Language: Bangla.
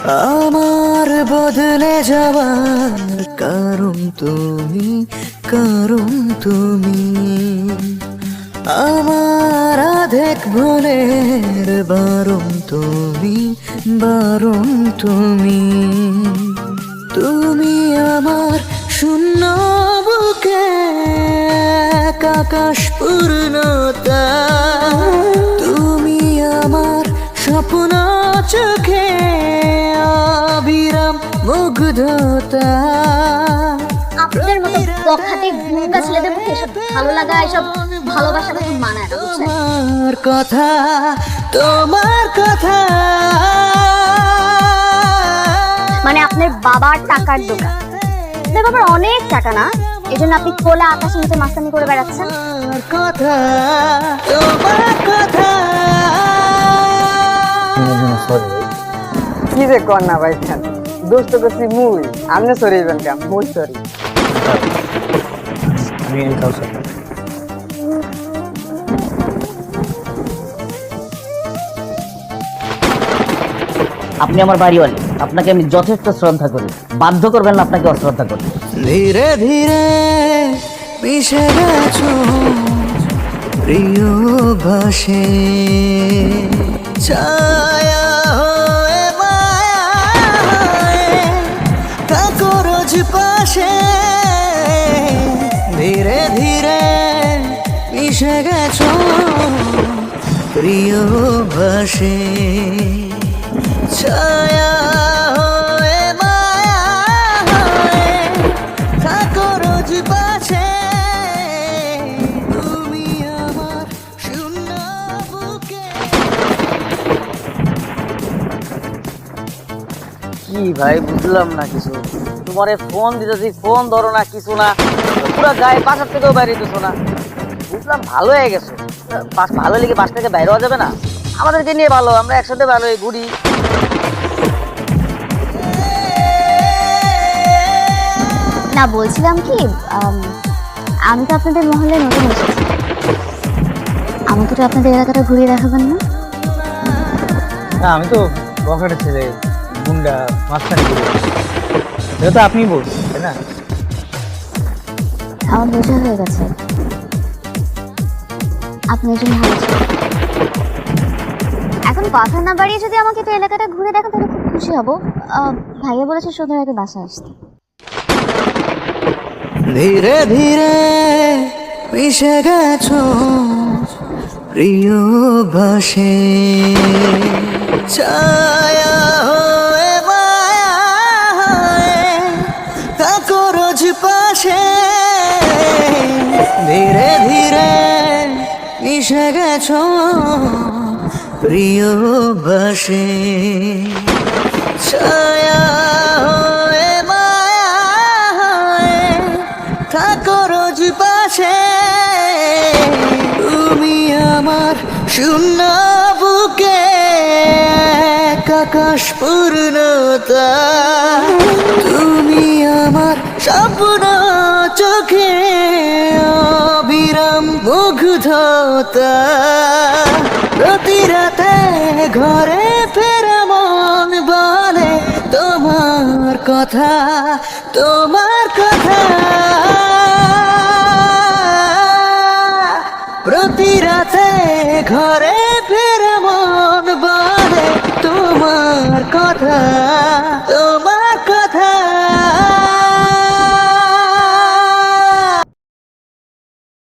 আমার বদলে যাওয়ার কারণ তুমি, কারণ তুমি। আমার আধেক ভুলের বারণ তুমি, বারণ তুমি। তুমি আমার শূন্য বুকে এক আকাশ পূর্ণতা, তুমি আমার স্বপ্ন চোখে অবিরাম মুগ্ধতা। আপনাদের মতো বখাটে গুন্ডা ছেলেদের মুখে এসব ভালো লাগা, এসব ভালোবাসা খুব মানায় না, বুঝছেন? তোমার কথা, তোমার কথা। মানে আপনার বাবার টাকার দোকান, আপনার বাবার অনেক টাকা না, এই জন্য আপনি খোলা আকাশের নিচে মাস্তানি করে বেড়াচ্ছেন। তোমার কথা, তোমার কথা। কি যে কর না ভাই, দোস্ত করছি মুই, আপনি সরি ইবেন কেন? মুই সরি। আপনি আমার বাড়িওয়ালি, আপনাকে আমি যথেষ্ট শ্রদ্ধা করি, বাধ্য করবেন না আপনাকে অশ্রদ্ধা করতে। ধীরে ধীরে মিশে গেছো প্রিয় ভাসে, ছায়া হয়ে মায়া হয়ে থাকো রোজ পাশে। ধীরে ধীরে মিশে গেছো প্রিয় ভাসে, ছায়া হয়ে মায়া হয়ে থাকো রোজ পাশে। তুমি আমার শূন্য বুকে। কি ভাই বুঝলাম না কিছু, তোমারে ফোন দিতেছি ফোন ধরো না, কিছু না, পুরো গায়ে বাসার থেকেও বাইরে দিছো না। বুঝলাম ভালো হয়ে গেছো, ভালো লেগে বাস থেকে বাইরে হওয়া যাবে না? আমাদেরকে নিয়ে ভালো, আমরা একসাথে ভালো ঘুরি। না, বলছিলাম কি, আমি তো আপনাদের মহল্লায় নতুন এসেছি, আমাকে তো আপনাদের এলাকাটা ঘুরিয়ে দেখাবেন না? না, আমি তো বখাটে ছেলে, গুন্ডা মাস্তানি করি, এটা তো আপনি বলছেন তাই না? আমার বোঝা হয়ে গেছে, আপনি একজন ভালো ছেলে। এখন কথা না বাড়িয়ে যদি আমাকে তো এলাকাটা ঘুরে দেখান তাহলে খুব খুশি হব। ভাইয়া বলেছে সন্ধ্যার আগে বাসায় আসতে। ধীরে ধীরে মিশে গেছো প্রিয় ভাসে, ছায়া হয়ে মায়া হয়ে থাকো রোজ পাশে। ধীরে ধীরে মিশে গেছো প্রিয় ভাসে, ছায়া হয়ে মায়া হয়ে থাকো রোজ পাশে। তুমি আমার শূন্য বুকে এক আকাশ পূর্ণতা, তুমি আমার স্বপ্ন চোখে অবিরাম মুগ্ধতা। প্রতি রাতে ঘরে ফেরা মন বলে তোমার কথা, তোমার কথা। প্রতি রাতে ঘরে ফেরা মন বলে তোমার কথা।